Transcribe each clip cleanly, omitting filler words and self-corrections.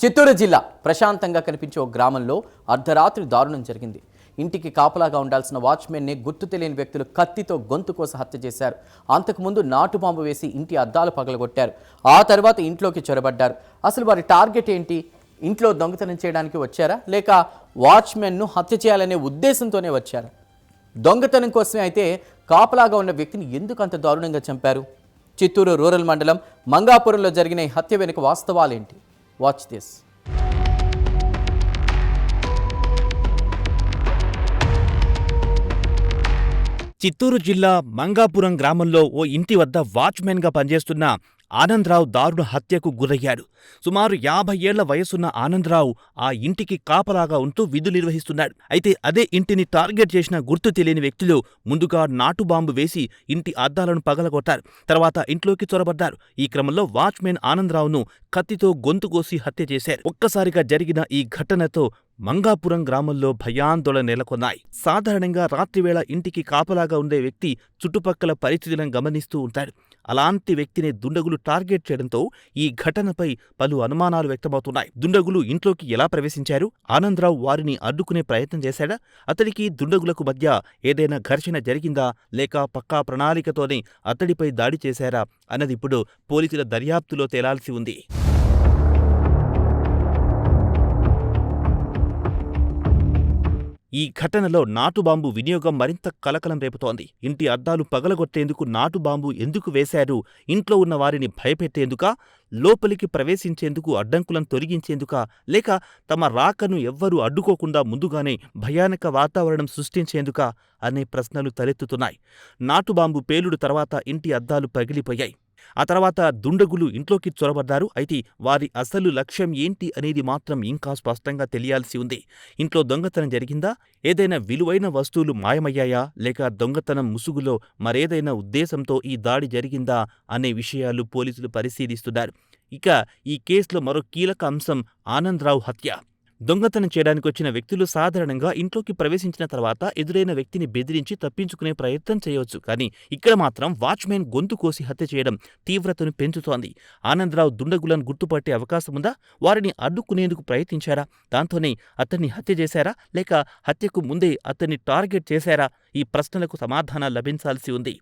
చిత్తూరు జిల్లా ప్రశాంతంగా కనిపించే ఓ గ్రామంలో అర్ధరాత్రి దారుణం జరిగింది. ఇంటికి కాపలాగా ఉండాల్సిన వాచ్మెన్ని గుర్తు తెలియని వ్యక్తులు కత్తితో గొంతు కోసి హత్య చేశారు. అంతకుముందు నాటు బాంబు వేసి ఇంటి అద్దాలు పగలగొట్టారు. ఆ తర్వాత ఇంట్లోకి చొరబడ్డారు. అసలు వారి టార్గెట్ ఏంటి? ఇంట్లో దొంగతనం చేయడానికి వచ్చారా, లేక వాచ్మెన్ను హత్య చేయాలనే ఉద్దేశంతోనే వచ్చారా? దొంగతనం కోసమే అయితే కాపలాగా ఉన్న వ్యక్తిని ఎందుకు అంత దారుణంగా చంపారు? చిత్తూరు రూరల్ మండలం మంగాపురంలో జరిగిన ఈ హత్య వెనుక వాస్తవాలేంటి? Watch this. చిత్తూరు జిల్లా మంగాపురం గ్రామంలో ఓ ఇంటి వద్ద వాచ్మెన్గా పనిచేస్తున్న ఆనందరావు దారుణ హత్యకు గురయ్యాడు. సుమారు 50 ఏళ్ల వయసున్న ఆనందరావు ఆ ఇంటికి కాపలాగా ఉంటూ విధులు నిర్వహిస్తున్నాడు. అయితే అదే ఇంటిని టార్గెట్ చేసిన గుర్తు తెలియని వ్యక్తులు ముందుగా నాటు బాంబు వేసి ఇంటి అద్దాలను పగలగొట్టారు. తర్వాత ఇంట్లోకి చొరబడ్డారు. ఈ క్రమంలో వాచ్మెన్ ఆనందరావును కత్తితో గొంతు కోసి హత్య చేశారు. ఒక్కసారిగా జరిగిన ఈ ఘటనతో మంగాపురం గ్రామంలో భయాందోళన నెలకొన్నాయి. సాధారణంగా రాత్రివేళ ఇంటికి కాపలాగా ఉండే వ్యక్తి చుట్టుపక్కల పరిస్థితులను గమనిస్తూ ఉంటాడు. అలాంటి వ్యక్తిని దుండగులు టార్గెట్ చేయడంతో ఈ ఘటనపై పలు అనుమానాలు వ్యక్తమవుతున్నాయి. దుండగులు ఇంట్లోకి ఎలా ప్రవేశించారు? ఆనందరావు వారిని అడ్డుకునే ప్రయత్నం చేశాడా? అతడికి దుండగులకు మధ్య ఏదైనా ఘర్షణ జరిగిందా, లేక పక్కా ప్రణాళికతోనే అతడిపై దాడి చేశారా అన్నది ఇప్పుడు పోలీసుల దర్యాప్తులో తేలాల్సి ఉంది. ఈ ఘటనలో నాటుబాంబు వినియోగం మరింత కలకలం రేపుతోంది. ఇంటి అద్దాలు పగలగొట్టేందుకు నాటుబాంబు ఎందుకు వేశారు? ఇంట్లో ఉన్న వారిని భయపెట్టేందుకా, లోపలికి ప్రవేశించేందుకు అడ్డంకులను తొలగించేందుకా, లేక తమ రాకను ఎవ్వరూ అడ్డుకోకుండా ముందుగానే భయానక వాతావరణం సృష్టించేందుకా అనే ప్రశ్నలు తలెత్తుతున్నాయి. నాటుబాంబు పేలుడు తర్వాత ఇంటి అద్దాలు పగిలిపోయాయి. ఆ తర్వాత దుండగులు ఇంట్లోకి చొరబడ్డారు. అయితే వారి అసలు లక్ష్యం ఏంటి అనేది మాత్రం ఇంకా స్పష్టంగా తెలియాల్సి ఉంది. ఇంట్లో దొంగతనం జరిగిందా? ఏదైనా విలువైన వస్తువులు మాయమయ్యాయా? లేక దొంగతనం ముసుగులో మరేదైనా ఉద్దేశంతో ఈ దాడి జరిగిందా అనే విషయాలు పోలీసులు పరిశీలిస్తున్నారు. ఇక ఈ కేసులో మరో కీలక అంశం ఆనందరావు హత్య. దొంగతనం చేయడానికి వచ్చిన వ్యక్తులు సాధారణంగా ఇంట్లోకి ప్రవేశించిన తర్వాత ఎదురైన వ్యక్తిని బెదిరించి తప్పించుకునే ప్రయత్నం చేయవచ్చు. కానీ ఇక్కడ మాత్రం వాచ్మెన్ గొంతు కోసి హత్య చేయడం తీవ్రతను పెంచుతోంది. ఆనందరావు దుండగులను గుర్తుపట్టే అవకాశముందా? వారిని అడ్డుకునేందుకు ప్రయత్నించారా? దాంతోనే అతన్ని హత్య చేశారా, లేక హత్యకు ముందే అతన్ని టార్గెట్ చేశారా? ఈ ప్రశ్నలకు సమాధానాలు లభించాల్సి ఉంది.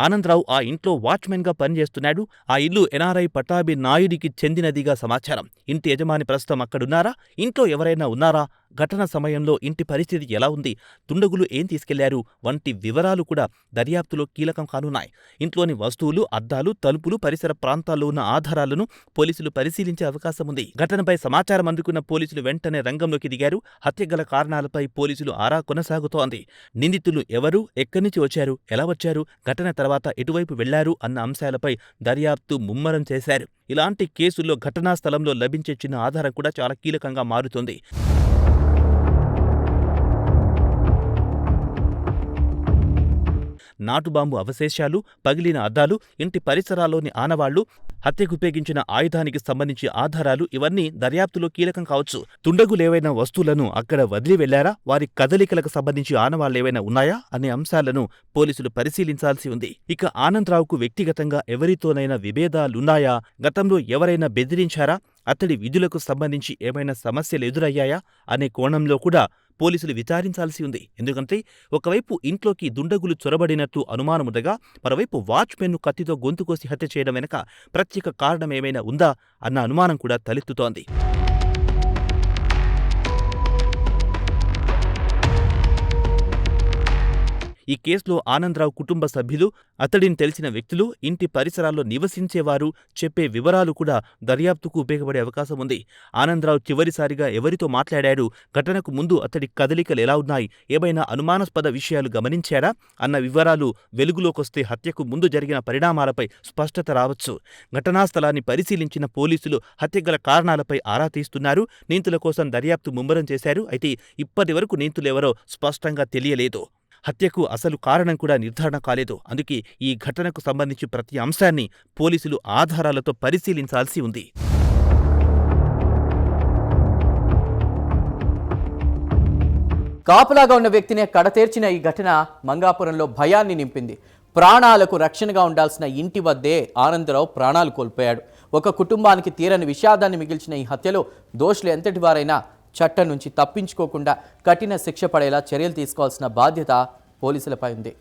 ఆనందరావు ఆ ఇంట్లో వాచ్మెన్గా పనిచేస్తున్నాడు. ఆ ఇల్లు ఎన్ఆర్ఐ పటాభి నాయుడికి చెందినదిగా సమాచారం. ఇంటి యజమాని ప్రస్తుతం అక్కడున్నారా? ఇంట్లో ఎవరైనా ఉన్నారా? ఘటన సమయంలో ఇంటి పరిస్థితి ఎలా ఉంది? దుండగులు ఏం తీసుకెళ్లారు? వంటి వివరాలు కూడా దర్యాప్తులో కీలకం కానున్నాయి. ఇంట్లోని వస్తువులు, అద్దాలు, తలుపులు, పరిసర ప్రాంతాల్లో ఉన్న ఆధారాలను పోలీసులు పరిశీలించే అవకాశం ఉంది. ఘటనపై సమాచారం అందుకున్న పోలీసులు వెంటనే రంగంలోకి దిగారు. హత్యగల కారణాలపై పోలీసులు ఆరా కొనసాగుతోంది. నిందితులు ఎవరు, ఎక్కడి నుంచి వచ్చారు, ఎలా వచ్చారు, ఘటన తర్వాత ఎటువైపు వెళ్లారు అన్న అంశాలపై దర్యాప్తు ముమ్మరం చేశారు. ఇలాంటి కేసుల్లో ఘటనా స్థలంలో లభించే చిన్న ఆధారం కూడా చాలా కీలకంగా మారుతుంది. నాటుబాంబు అవశేషాలు, పగిలిన అద్దాలు, ఇంటి పరిసరాల్లోని ఆనవాళ్లు, హత్యకు ఉపయోగించిన ఆయుధానికి సంబంధించి ఆధారాలు ఇవన్నీ దర్యాప్తులో కీలకం కావచ్చు. దుండగులేవైనా వస్తువులను అక్కడ వదిలి వెళ్లారా? వారి కదలికలకు సంబంధించి ఆనవాళ్లేవైనా ఉన్నాయా అనే అంశాలను పోలీసులు పరిశీలించాల్సి ఉంది. ఇక ఆనందరావుకు వ్యక్తిగతంగా ఎవరితోనైనా విభేదాలున్నాయా? గతంలో ఎవరైనా బెదిరించారా? అతడి విధులకు సంబంధించి ఏమైనా సమస్యలు ఎదురయ్యాయా అనే కోణంలో కూడా పోలీసులు విచారించాల్సి ఉంది. ఎందుకంటే ఒకవైపు ఇంట్లోకి దుండగులు చొరబడినట్టు అనుమానముండగా, మరోవైపు వాచ్మెన్ను కత్తితో గొంతు కోసి హత్య చేయడం వెనుక ప్రత్యేక కారణమేమైనా ఉందా అన్న అనుమానం కూడా తలెత్తుతోంది. ఈ కేసులో ఆనందరావు కుటుంబ సభ్యులు, అతడిని తెలిసిన వ్యక్తులు, ఇంటి పరిసరాల్లో నివసించేవారు చెప్పే వివరాలు కూడా దర్యాప్తుకు ఉపయోగపడే అవకాశం ఉంది. ఆనందరావు చివరిసారిగా ఎవరితో మాట్లాడాడు? ఘటనకు ముందు అతడి కదలికలు ఎలా ఉన్నాయి? ఏమైనా అనుమానాస్పద విషయాలు గమనించాడా అన్న వివరాలు వెలుగులోకొస్తే హత్యకు ముందు జరిగిన పరిణామాలపై స్పష్టత రావచ్చు. ఘటనా స్థలాన్ని పరిశీలించిన పోలీసులు హత్యగల కారణాలపై ఆరా తీస్తున్నారు. నిందితుల కోసం దర్యాప్తు ముమ్మరం చేశారు. అయితే ఇప్పటివరకు నిందితులెవరో స్పష్టంగా తెలియలేదు. హత్యకు అసలు కారణం కూడా నిర్ధారణ కాలేదు. అందుకే ఈ ఘటనకు సంబంధించి ప్రతి అంశాన్ని పోలీసులు ఆధారాలతో పరిశీలించాల్సి ఉంది. కాపలాగా ఉన్న వ్యక్తినే కడతేర్చిన ఈ ఘటన మంగాపురంలో భయాన్ని నింపింది. ప్రాణాలకు రక్షణగా ఉండాల్సిన ఇంటి వద్దే ఆనందరావు ప్రాణాలు కోల్పోయాడు. ఒక కుటుంబానికి తీరని విషాదాన్ని మిగిల్చిన ఈ హత్యలో దోషులు ఎంతటి వారైనా చట్టం నుంచి తప్పించుకోకుండా కఠిన శిక్ష పడేలా చర్యలు తీసుకోవాల్సిన బాధ్యత పోలీసులపై ఉంది.